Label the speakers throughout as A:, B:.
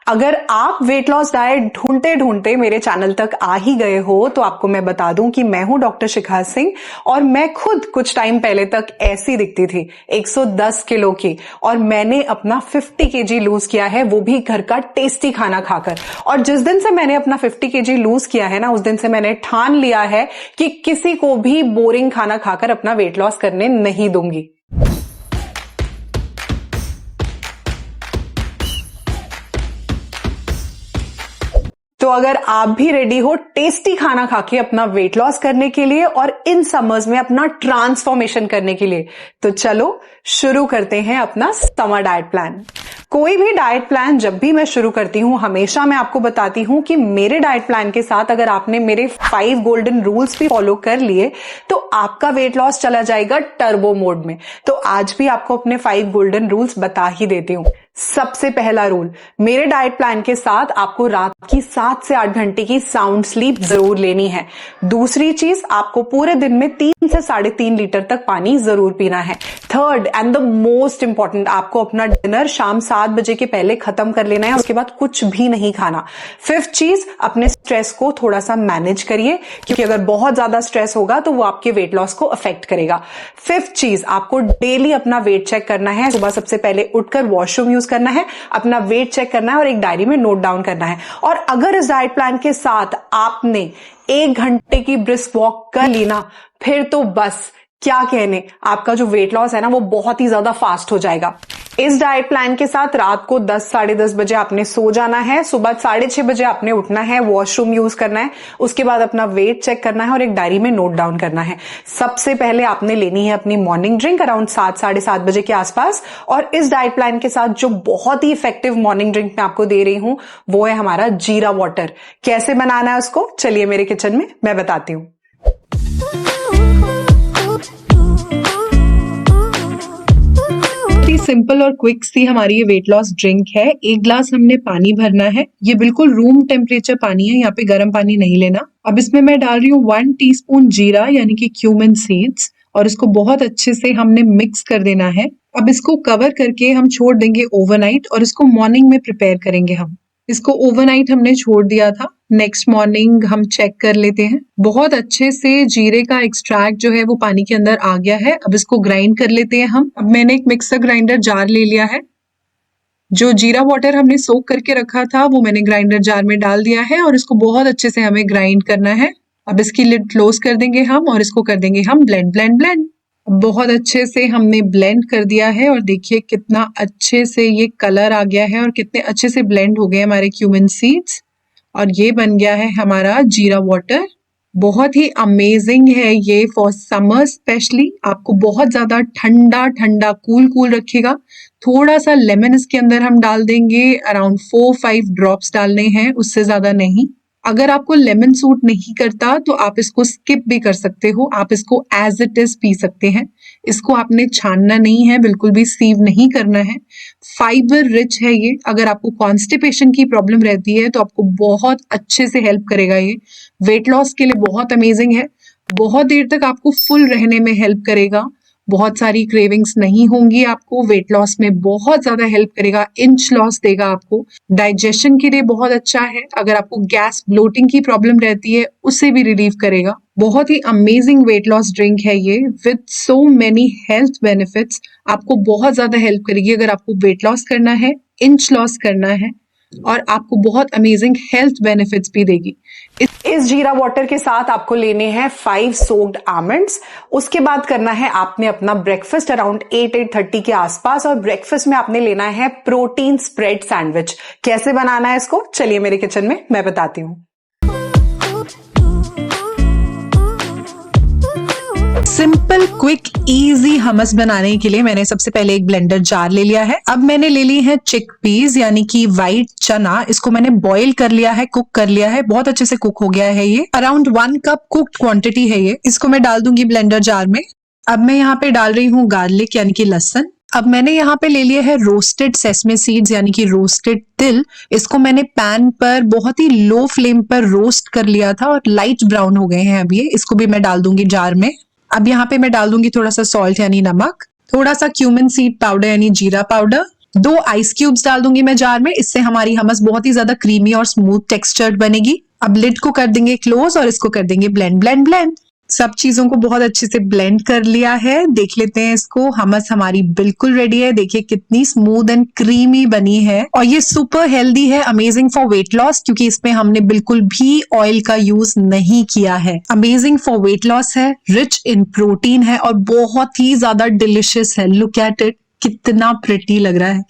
A: अगर आप weight loss diet ढूंढते ढूंढते मेरे चैनल तक आ ही गए हो तो आपको मैं बता दूं कि मैं हूं डॉक्टर शिखा सिंह और मैं खुद कुछ टाइम पहले तक ऐसी दिखती थी 110 किलो की, और मैंने अपना 50 केजी लूज किया है, वो भी घर का टेस्टी खाना खाकर। और जिस दिन से मैंने अपना 50 केजी लूज किया है ना, उस दिन से मैंने ठान लिया है कि किसी को भी बोरिंग खाना खाकर अपना वेट लॉस करने नहीं दूंगी। तो अगर आप भी रेडी हो टेस्टी खाना खा के अपना वेट लॉस करने के लिए और इन समर्स में अपना ट्रांसफॉर्मेशन करने के लिए, तो चलो शुरू करते हैं अपना समर डाइट प्लान। कोई भी डाइट प्लान जब भी मैं शुरू करती हूं, हमेशा मैं आपको बताती हूं कि मेरे डाइट प्लान के साथ अगर आपने मेरे 5 गोल्डन रूल्स भी फॉलो कर लिए तो आपका वेट लॉस चला जाएगा टर्बो मोड में। तो आज भी आपको अपने 5 गोल्डन रूल्स बता ही देती हूं। सबसे पहला रूल, मेरे डाइट प्लान के साथ आपको रात की 7 से 8 घंटे की साउंड स्लीप जरूर लेनी है। दूसरी चीज, आपको पूरे दिन में 3 से 3.5 लीटर तक पानी जरूर पीना है। Third and the most important, आपको अपना डिनर शाम 7 बजे के पहले खत्म कर लेना है, उसके बाद कुछ भी नहीं खाना। फिफ्थ चीज, अपने स्ट्रेस को थोड़ा सा मैनेज करिए, क्योंकि अगर बहुत ज्यादा स्ट्रेस होगा तो वो आपके वेट लॉस को अफेक्ट करेगा। फिफ्थ चीज, आपको डेली अपना वेट चेक करना है। सुबह सबसे पहले उठकर वॉशरूम यूज करना है, अपना वेट चेक करना है और एक डायरी में नोट डाउन करना है। और अगर इस डाइट प्लान के साथ आपने 1 घंटे की ब्रिस्क वॉक कर ली ना, फिर तो बस क्या कहने, आपका जो वेट लॉस है ना वो बहुत ही ज्यादा फास्ट हो जाएगा। इस डाइट प्लान के साथ रात को 10 साढ़े 10 बजे आपने सो जाना है, सुबह 6:30 बजे आपने उठना है, वॉशरूम यूज करना है, उसके बाद अपना वेट चेक करना है और एक डायरी में नोट डाउन करना है। सबसे पहले आपने लेनी है अपनी मॉर्निंग ड्रिंक अराउंड 7 साढ़े 7 बजे के आसपास। और इस डाइट प्लान के साथ जो बहुत ही इफेक्टिव मॉर्निंग ड्रिंक मैं आपको दे रही हूं वो है हमारा जीरा वाटर। कैसे बनाना है उसको, चलिए मेरे किचन में मैं बताती हूं।
B: सिंपल और क्विक सी हमारी ये वेट लॉस ड्रिंक है। 1 ग्लास हमने पानी भरना है, ये बिल्कुल रूम टेम्परेचर पानी है, यहाँ पे गर्म पानी नहीं लेना। अब इसमें मैं डाल रही हूँ 1 टीस्पून जीरा यानी कि क्यूमिन सीड्स, और इसको बहुत अच्छे से हमने मिक्स कर देना है। अब इसको कवर करके हम छोड़ देंगे ओवरनाइट, और इसको मॉर्निंग में प्रिपेयर करेंगे हम। इसको ओवरनाइट हमने छोड़ दिया था, नेक्स्ट मॉर्निंग हम चेक कर लेते हैं। बहुत अच्छे से जीरे का एक्सट्रैक्ट जो है वो पानी के अंदर आ गया है। अब इसको ग्राइंड कर लेते हैं हम। अब मैंने एक मिक्सर ग्राइंडर जार ले लिया है। जो जीरा वाटर हमने सोक करके रखा था वो मैंने ग्राइंडर जार में डाल दिया है, और इसको बहुत अच्छे से हमें ग्राइंड करना है। अब इसकी लिड क्लोज कर देंगे हम, और इसको कर देंगे हम ब्लेंड ब्लेंड ब्लेंड। बहुत अच्छे से हमने ब्लेंड कर दिया है, और देखिए कितना अच्छे से ये कलर आ गया है और कितने अच्छे से ब्लेंड हो गए हमारे क्यूमिन सीड्स, और ये बन गया है हमारा जीरा वाटर। बहुत ही अमेजिंग है ये फॉर समर स्पेशली। आपको बहुत ज्यादा ठंडा ठंडा कूल कूल रखेगा। थोड़ा सा लेमन इसके अंदर हम डाल देंगे, अराउंड 4-5 ड्रॉप्स डालने हैं, उससे ज्यादा नहीं। अगर आपको लेमन सूट नहीं करता तो आप इसको स्किप भी कर सकते हो, आप इसको एज इट इज पी सकते हैं। इसको आपने छानना नहीं है, बिल्कुल भी सीव नहीं करना है। फाइबर रिच है ये। अगर आपको कॉन्स्टिपेशन की प्रॉब्लम रहती है तो आपको बहुत अच्छे से हेल्प करेगा ये। वेट लॉस के लिए बहुत अमेजिंग है, बहुत देर तक आपको फुल रहने में हेल्प करेगा, बहुत सारी क्रेविंग्स नहीं होंगी आपको, वेट लॉस में बहुत ज्यादा हेल्प करेगा, इंच लॉस देगा आपको, डाइजेशन के लिए बहुत अच्छा है। अगर आपको गैस ब्लोटिंग की प्रॉब्लम रहती है उसे भी रिलीव करेगा। बहुत ही अमेजिंग वेट लॉस ड्रिंक है ये with so many health benefits. आपको बहुत ज्यादा हेल्प करेगी अगर आपको वेट लॉस करना है, इंच लॉस करना है, और आपको बहुत अमेजिंग हेल्थ बेनिफिट्स भी देगी।
A: इस जीरा वाटर के साथ आपको लेने हैं 5 सोक्ड आमंड्स। उसके बाद करना है आपने अपना ब्रेकफास्ट अराउंड 8-8:30 के आसपास, और ब्रेकफास्ट में आपने लेना है प्रोटीन स्प्रेड सैंडविच। कैसे बनाना है इसको, चलिए मेरे किचन में मैं बताती हूँ।
B: सिंपल क्विक इजी हमस बनाने के लिए मैंने सबसे पहले एक ब्लेंडर जार ले लिया है। अब मैंने ले ली है चिकपीस यानी कि वाइट चना। इसको मैंने बॉईल कर लिया है, कुक कर लिया है, बहुत अच्छे से कुक हो गया है ये। अराउंड 1 कप कुक्ड क्वांटिटी है ये। इसको मैं डाल दूंगी ब्लेंडर जार में। अब मैं यहाँ पे डाल रही हूँ गार्लिक यानी कि लहसुन। अब मैंने यहाँ पे ले लिया है रोस्टेड सेसमे सीड्स यानी कि रोस्टेड तिल। इसको मैंने पैन पर बहुत ही लो फ्लेम पर रोस्ट कर लिया था और लाइट ब्राउन हो गए हैं अब ये। इसको भी मैं डाल दूंगी जार में। अब यहाँ पे मैं डाल दूंगी थोड़ा सा सॉल्ट यानी नमक, थोड़ा सा क्यूमिन सीड पाउडर यानी जीरा पाउडर, 2 आइस क्यूब्स डाल दूंगी मैं जार में, इससे हमारी हमस बहुत ही ज्यादा क्रीमी और स्मूथ टेक्सचर्ड बनेगी। अब लिड को कर देंगे क्लोज और इसको कर देंगे ब्लेंड ब्लेंड ब्लेंड। सब चीजों को बहुत अच्छे से ब्लेंड कर लिया है। देख लेते हैं इसको, हमस हमारी बिल्कुल रेडी है। देखिए कितनी स्मूथ एंड क्रीमी बनी है और ये सुपर हेल्दी है, अमेजिंग फॉर वेट लॉस, क्योंकि इसमें हमने बिल्कुल भी ऑयल का यूज नहीं किया है। अमेजिंग फॉर वेट लॉस है, रिच इन प्रोटीन है और बहुत ही ज्यादा डिलिशियस है। लुक एट इट, कितना प्रिटी लग रहा है।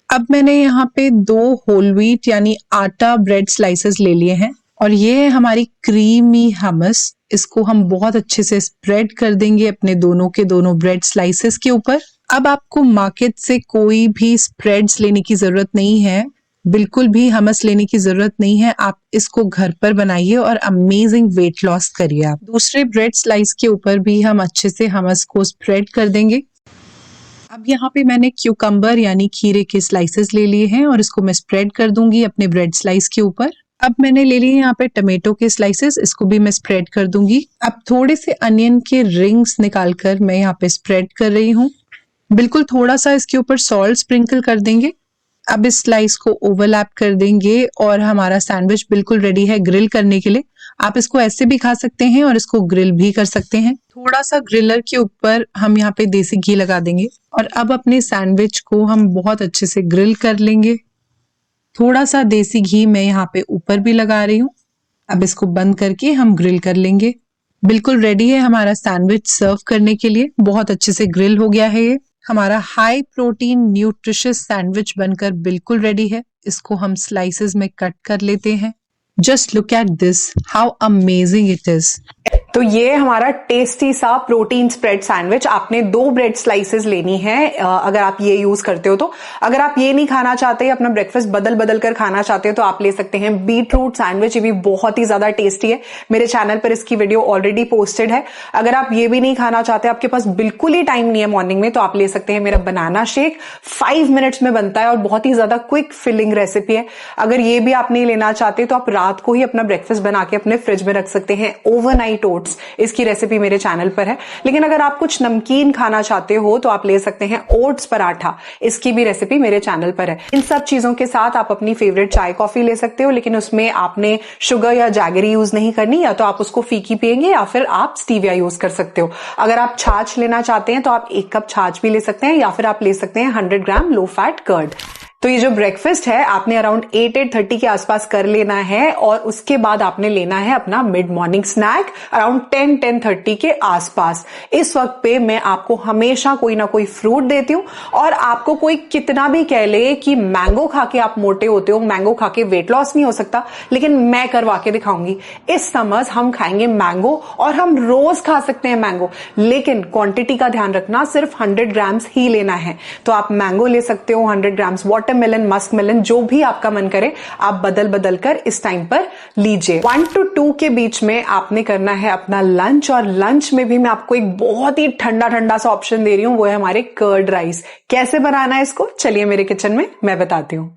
B: अब मैंने यहाँ पे 2 होल व्हीट यानी आटा ब्रेड स्लाइसेस ले लिए हैं और ये है हमारी क्रीमी हमस। इसको हम बहुत अच्छे से स्प्रेड कर देंगे अपने दोनों के दोनों ब्रेड स्लाइसेस के ऊपर। अब आपको मार्केट से कोई भी स्प्रेड्स लेने की जरूरत नहीं है, बिल्कुल भी हमस लेने की जरूरत नहीं है। आप इसको घर पर बनाइए और अमेजिंग वेट लॉस करिए। आप दूसरे ब्रेड स्लाइस के ऊपर भी हम अच्छे से हमस को स्प्रेड कर देंगे। अब यहाँ पे मैंने क्यूकम्बर यानी खीरे के स्लाइसेस ले लिए हैं और इसको मैं स्प्रेड कर दूंगी अपने ब्रेड स्लाइस के ऊपर। अब मैंने ले लिए यहाँ पे टमेटो के स्लाइसेस, इसको भी मैं स्प्रेड कर दूंगी। अब थोड़े से अनियन के रिंग्स निकालकर मैं यहाँ पे स्प्रेड कर रही हूँ। बिल्कुल थोड़ा सा इसके ऊपर सॉल्ट स्प्रिंकल कर देंगे। अब इस स्लाइस को ओवरलैप कर देंगे और हमारा सैंडविच बिल्कुल रेडी है ग्रिल करने के लिए। आप इसको ऐसे भी खा सकते हैं और इसको ग्रिल भी कर सकते हैं। थोड़ा सा ग्रिलर के ऊपर हम यहाँ पे देसी घी लगा देंगे और अब अपने सैंडविच को हम बहुत अच्छे से ग्रिल कर लेंगे। थोड़ा सा देसी घी मैं यहाँ पे ऊपर भी लगा रही हूँ। अब इसको बंद करके हम ग्रिल कर लेंगे। बिल्कुल रेडी है हमारा सैंडविच सर्व करने के लिए। बहुत अच्छे से ग्रिल हो गया है ये। हमारा हाई प्रोटीन न्यूट्रिशियस सैंडविच बनकर बिल्कुल रेडी है। इसको हम स्लाइसेस में कट कर लेते हैं। Just look at this, how amazing it is.
A: तो ये हमारा टेस्टी सा प्रोटीन स्प्रेड सैंडविच। आपने 2 ब्रेड स्लाइसेस लेनी है अगर आप ये यूज करते हो तो। अगर आप ये नहीं खाना चाहते, अपना ब्रेकफास्ट बदल बदल कर खाना चाहते हो, तो आप ले सकते हैं बीट रूट सैंडविच। ये भी बहुत ही ज्यादा टेस्टी है। मेरे चैनल पर इसकी वीडियो ऑलरेडी पोस्टेड है। अगर आप ये भी नहीं खाना चाहते, आपके पास बिल्कुल ही टाइम नहीं है मॉर्निंग में, तो आप ले सकते हैं मेरा बनाना शेक। 5 मिनट्स में बनता है और बहुत ही ज्यादा क्विक फिलिंग रेसिपी है। अगर ये भी आप नहीं लेना चाहते तो आप रात को ही अपना ब्रेकफास्ट बना के अपने फ्रिज में रख सकते हैं। ओवरनाइट ओट्स, इसकी रेसिपी मेरे चैनल पर है। लेकिन अगर आप कुछ नमकीन खाना चाहते हो तो आप ले सकते हैं ओट्स पराठा। इसकी भी रेसिपी मेरे चैनल पर है। इन सब चीजों के साथ आप अपनी फेवरेट चाय कॉफी ले सकते हो, लेकिन उसमें आपने शुगर या जैगरी यूज नहीं करनी, या तो आप उसको फीकी पियेंगे या फिर आप स्टीविया यूज कर सकते हो। अगर आप छाछ लेना चाहते हैं तो आप 1 कप छाछ भी ले सकते हैं, या फिर आप ले सकते हैं 100 ग्राम लो फैट कर्ड। तो ये जो ब्रेकफास्ट है आपने अराउंड 8-8:30 के आसपास कर लेना है और उसके बाद आपने लेना है अपना मिड मॉर्निंग स्नैक अराउंड 10-10:30 के आसपास। इस वक्त पे मैं आपको हमेशा कोई ना कोई फ्रूट देती हूँ, और आपको कोई कितना भी कह ले कि मैंगो खा के आप मोटे होते हो, मैंगो खा के वेट लॉस नहीं हो सकता, लेकिन मैं करवा के दिखाऊंगी। इस समर्स हम खाएंगे मैंगो और हम रोज खा सकते हैं मैंगो, लेकिन क्वांटिटी का ध्यान रखना, सिर्फ 100 ग्राम्स ही लेना है। तो आप मैंगो ले सकते हो 100 ग्राम्स, वाटरमेलन, मस्क मेलन, जो भी आपका मन करे आप बदल बदल कर इस टाइम पर लीजिए। 1 to 2 के बीच में आपने करना है अपना लंच, और लंच में भी मैं आपको एक बहुत ही ठंडा ठंडा सा ऑप्शन दे रही हूं, वो है हमारे कर्ड राइस। कैसे बनाना है इसको, चलिए मेरे किचन में मैं बताती हूँ।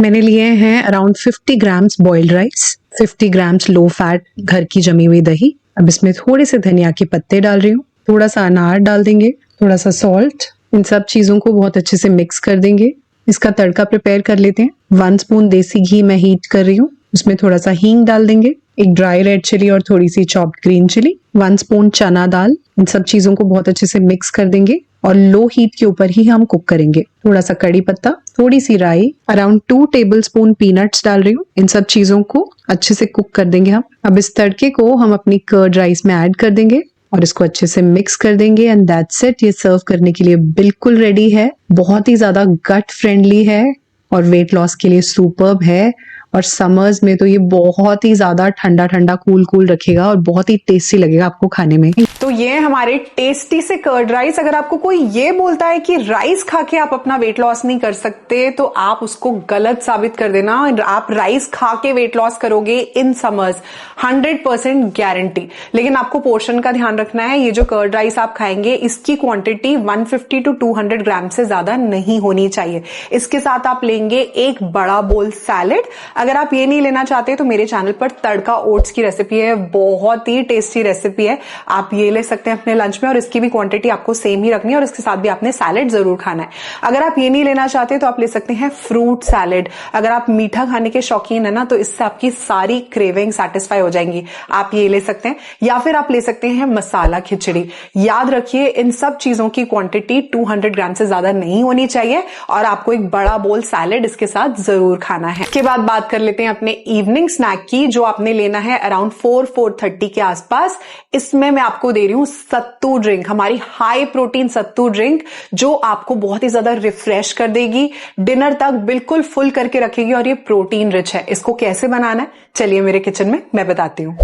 B: मैंने लिए हैं around 50 grams boiled rice, 50 grams low fat घर की जमी हुई दही। अब इसमें थोड़े से धनिया के पत्ते डाल रही हूँ, थोड़ा सा अनार डाल देंगे, थोड़ा सा सॉल्ट। इन सब चीजों को बहुत अच्छे से मिक्स कर देंगे। इसका तड़का प्रिपेयर कर लेते हैं। 1 स्पून देसी घी मैं हीट कर रही हूँ, उसमें थोड़ा सा हींग डाल देंगे, एक ड्राई रेड चिली और थोड़ी सी चॉप्ड ग्रीन चिली, 1 स्पून चना दाल। इन सब चीजों को बहुत अच्छे से मिक्स कर देंगे और लो हीट के ऊपर ही हम कुक करेंगे। थोड़ा सा कड़ी पत्ता, थोड़ी सी राई, अराउंड 2 टेबलस्पून पीनट्स डाल रही हूँ। इन सब चीजों को अच्छे से कुक कर देंगे हम। अब इस तड़के को हम अपनी कर्ड राइस में ऐड कर देंगे और इसको अच्छे से मिक्स कर देंगे, एंड दैट्स इट। ये सर्व करने के लिए बिल्कुल रेडी है। बहुत ही ज्यादा गट फ्रेंडली है और वेट लॉस के लिए सुपर्ब है। और समर्स में तो ये बहुत ही ज्यादा ठंडा ठंडा कूल कूल रखेगा और बहुत ही टेस्टी लगेगा आपको खाने में।
A: तो ये हमारे टेस्टी से कर्ड राइस। अगर आपको कोई ये बोलता है कि राइस खा के आप अपना वेट लॉस नहीं कर सकते, तो आप उसको गलत साबित कर देना। आप राइस खा के वेट लॉस करोगे इन समर्स, 100% गारंटी। लेकिन आपको पोर्शन का ध्यान रखना है। ये जो कर्ड राइस आप खाएंगे, इसकी क्वांटिटी 150 to 200 ग्राम से ज्यादा नहीं होनी चाहिए। इसके साथ आप लेंगे एक बड़ा बोल सैलेड, अगर आप ये नहीं लेना चाहते तो मेरे चैनल पर तड़का ओट्स की रेसिपी है, बहुत ही टेस्टी रेसिपी है, आप ये ले सकते हैं अपने लंच में और इसकी भी क्वांटिटी आपको सेम ही रखनी है और इसके साथ भी आपने सैलेड जरूर खाना है। अगर आप ये नहीं लेना चाहते तो आप ले सकते हैं फ्रूट सैलेड। अगर आप मीठा खाने के शौकीन है ना तो इससे आपकी सारी क्रेविंग सेटिस्फाई हो जाएंगी, आप ये ले सकते हैं। या फिर आप ले सकते हैं मसाला खिचड़ी। याद रखिए इन सब चीजों की क्वांटिटी 200 ग्राम से ज्यादा नहीं होनी चाहिए और आपको एक बड़ा बोल सैलेड इसके साथ जरूर खाना है। इसके बाद बात कर लेते हैं अपने इवनिंग स्नैक की, जो आपने लेना है अराउंड 4-4:30 के आसपास। इसमें मैं आपको दे रही हूं सत्तू ड्रिंक, हमारी हाई प्रोटीन सत्तू ड्रिंक, जो आपको बहुत ही ज्यादा रिफ्रेश कर देगी, डिनर तक बिल्कुल फुल करके रखेगी और ये प्रोटीन रिच है। इसको कैसे बनाना है चलिए मेरे किचन में मैं बताती हूँ।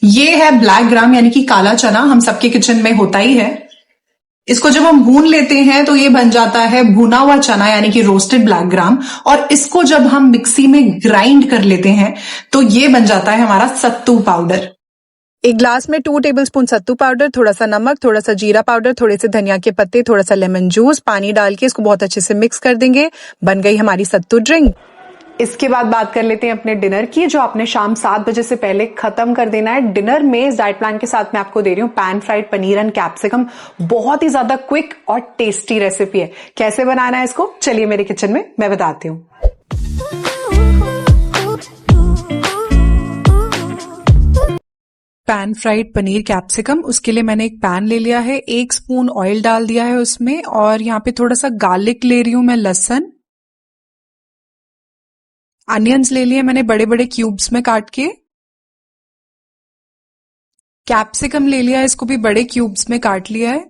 A: ये है ब्लैक ग्राम यानी कि काला चना, हम सबके किचन में होता ही है। इसको जब हम भून लेते हैं तो ये बन जाता है भुना हुआ चना यानी कि रोस्टेड ब्लैक ग्राम, और इसको जब हम मिक्सी में ग्राइंड कर लेते हैं तो ये बन जाता है हमारा सत्तू पाउडर।
B: एक ग्लास में 2 टेबलस्पून सत्तू पाउडर, थोड़ा सा नमक, थोड़ा सा जीरा पाउडर, थोड़े से धनिया के पत्ते, थोड़ा सा लेमन जूस, पानी डाल के इसको बहुत अच्छे से मिक्स कर देंगे। बन गई हमारी सत्तू ड्रिंक।
A: इसके बाद बात कर लेते हैं अपने डिनर की, जो आपने शाम 7 बजे से पहले खत्म कर देना है। डिनर में इस डाइट प्लान के साथ मैं आपको दे रही हूँ pan fried paneer and capsicum, बहुत ही ज्यादा क्विक और टेस्टी रेसिपी है। कैसे बनाना है इसको चलिए मेरे किचन में मैं बताती हूँ।
B: पैन फ्राइड पनीर कैप्सिकम, उसके लिए मैंने एक पैन ले लिया है, 1 स्पून ऑयल डाल दिया है उसमें, और यहाँ पे थोड़ा सा गार्लिक ले रही हूं मैं, लहसुन, अनियंस ले लिए मैंने बड़े बड़े क्यूब्स में काट के, कैप्सिकम ले लिया है, इसको भी बड़े क्यूब्स में काट लिया है,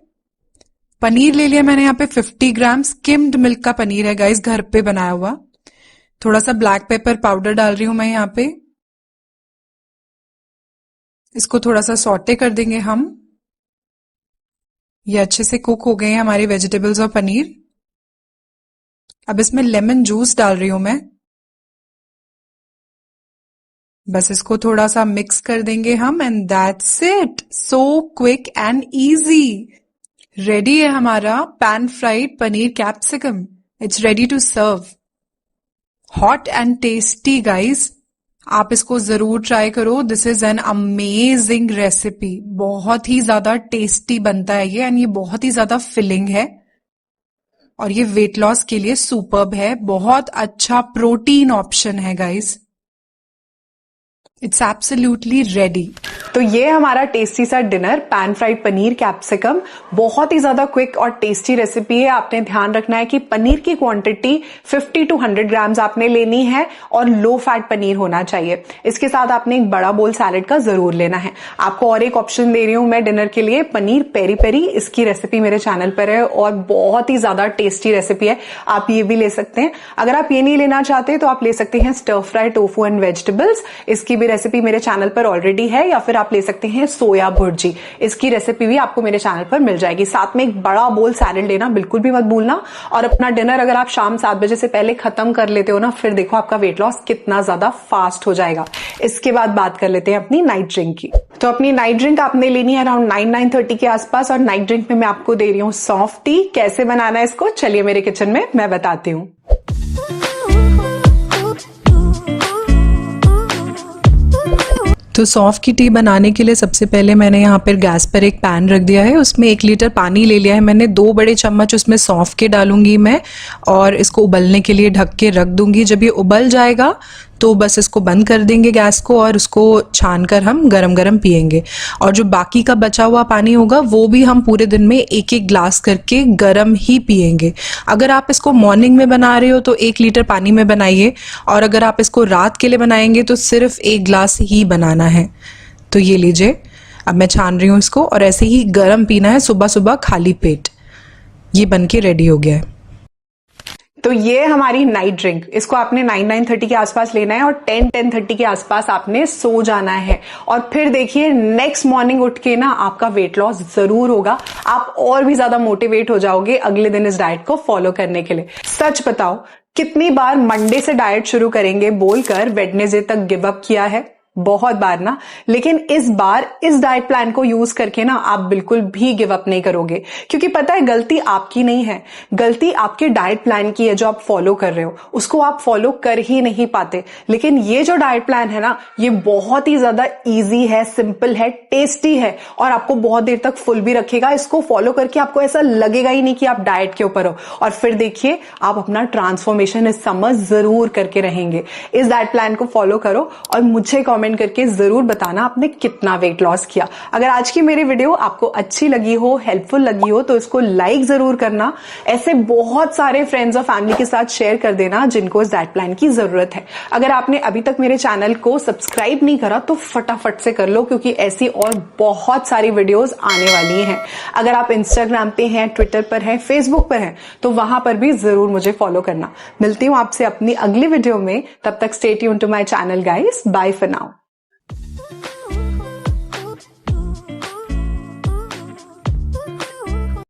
B: पनीर ले लिया मैंने यहाँ पे 50 ग्राम, स्किम्ड मिल्क का पनीर है गाइस, घर पे बनाया हुआ। थोड़ा सा ब्लैक पेपर पाउडर डाल रही हूं मैं यहाँ पे। इसको थोड़ा सा सॉटे कर देंगे हम। ये अच्छे से कुक हो गए हैं हमारे वेजिटेबल्स और पनीर। अब इसमें लेमन जूस डाल रही हूं मैं। बस इसको थोड़ा सा मिक्स कर देंगे हम, and that's it. So quick and easy. Ready है हमारा pan fried paneer capsicum. It's ready to serve. Hot and tasty guys, आप इसको जरूर ट्राई करो। This is an amazing recipe, बहुत ही ज्यादा टेस्टी बनता है ये, एंड ये बहुत ही ज्यादा फिलिंग है और ये वेट लॉस के लिए सुपर्ब है। बहुत अच्छा प्रोटीन ऑप्शन है गाइज। It's absolutely ready.
A: तो ये हमारा टेस्टी सा dinner pan fried paneer capsicum, बहुत ही ज्यादा क्विक और टेस्टी रेसिपी है। आपने ध्यान रखना है कि पनीर की क्वांटिटी 50 to 100 ग्राम्स आपने लेनी है और लो फैट पनीर होना चाहिए। इसके साथ आपने एक बड़ा बोल सैलेड का जरूर लेना है। आपको और एक ऑप्शन दे रही हूं मैं डिनर के लिए, पनीर पेरी पेरी। इसकी रेसिपी मेरे चैनल पर है और बहुत ही ज्यादा टेस्टी रेसिपी है, आप ये भी ले सकते हैं। अगर आप ये नहीं लेना चाहते तो आप ले सकते हैं stir fry tofu and vegetables, इसकी भी रेसिपी मेरे चैनल पर ऑलरेडी है। या फिर आप ले सकते हैं सोया भुर्जी, इसकी रेसिपी भी आपको मेरे चैनल पर मिल जाएगी। साथ में एक बड़ा बोल सैलेड लेना बिल्कुल भी मत भूलना। और अपना डिनर अगर आप शाम 7 बजे से पहले खत्म कर लेते हो ना, फिर देखो आपका वेट लॉस कितना ज्यादा फास्ट हो जाएगा। इसके बाद बात कर लेते हैं अपनी नाइट ड्रिंक की। तो अपनी नाइट ड्रिंक आपने लेनी है अराउंड 9-9:30 के आसपास, और नाइट ड्रिंक में मैं आपको दे रही हूँ सॉफ्ट टी। कैसे बनाना है इसको चलिए मेरे किचन में मैं बताती हूँ।
B: तो सौंफ की टी बनाने के लिए सबसे पहले मैंने यहाँ पर गैस पर एक पैन रख दिया है, उसमें 1 लीटर पानी ले लिया है मैंने। 2 बड़े चम्मच उसमें सौंफ के डालूंगी मैं और इसको उबलने के लिए ढक के रख दूंगी। जब ये उबल जाएगा तो बस इसको बंद कर देंगे गैस को और उसको छान कर हम गरम गरम पियेंगे। और जो बाकी का बचा हुआ पानी होगा वो भी हम पूरे दिन में 1-1 ग्लास करके गरम ही पियेंगे। अगर आप इसको मॉर्निंग में बना रहे हो तो 1 लीटर पानी में बनाइए, और अगर आप इसको रात के लिए बनाएंगे तो सिर्फ 1 ग्लास ही बनाना है। तो ये लीजिए, अब मैं छान रही हूँ इसको और ऐसे ही गरम पीना है सुबह सुबह खाली पेट। ये बन के रेडी हो गया है।
A: तो ये हमारी नाइट ड्रिंक, इसको आपने 9-9:30 के आसपास लेना है और 10-10:30 के आसपास आपने सो जाना है। और फिर देखिए नेक्स्ट मॉर्निंग उठ के ना आपका वेट लॉस जरूर होगा, आप और भी ज्यादा मोटिवेट हो जाओगे अगले दिन इस डाइट को फॉलो करने के लिए। सच बताओ कितनी बार मंडे से डाइट शुरू करेंगे बोलकर वेडनेसडे तक गिव अप किया है? बहुत बार ना, लेकिन इस बार इस डाइट प्लान को यूज करके ना आप बिल्कुल भी गिव अप नहीं करोगे, क्योंकि पता है गलती आपकी नहीं है, गलती आपके डाइट प्लान की है जो आप फॉलो कर रहे हो, उसको आप फॉलो कर ही नहीं पाते। लेकिन ये जो डाइट प्लान है ना, ये बहुत ही ज्यादा इजी है, सिंपल है, टेस्टी है और आपको बहुत देर तक फुल भी रखेगा। इसको फॉलो करके आपको ऐसा लगेगा ही नहीं कि आप डाइट के ऊपर हो, और फिर देखिए आप अपना ट्रांसफॉर्मेशन इस समर जरूर करके रहेंगे। इस डाइट प्लान को फॉलो करो और मुझे कमेंट करके जरूर बताना आपने कितना वेट लॉस किया। अगर आज की मेरी वीडियो आपको अच्छी लगी हो, हेल्पफुल लगी हो, तो इसको लाइक जरूर करना। ऐसे बहुत सारे फ्रेंड्स और फैमिली के साथ शेयर कर देना जिनको इस डाइट प्लान की जरूरत है। अगर आपने अभी तक मेरे चैनल को सब्सक्राइब नहीं करा तो फटाफट से कर लो, क्योंकि ऐसी और बहुत सारी वीडियोस आने वाली हैं। अगर आप इंस्टाग्राम पे हैं, ट्विटर पर हैं, फेसबुक पर हैं, तो वहां पर भी जरूर मुझे फॉलो करना। मिलती हूं आपसे अपनी अगली वीडियो में, तब तक stay tuned to my channel guys. Bye for now.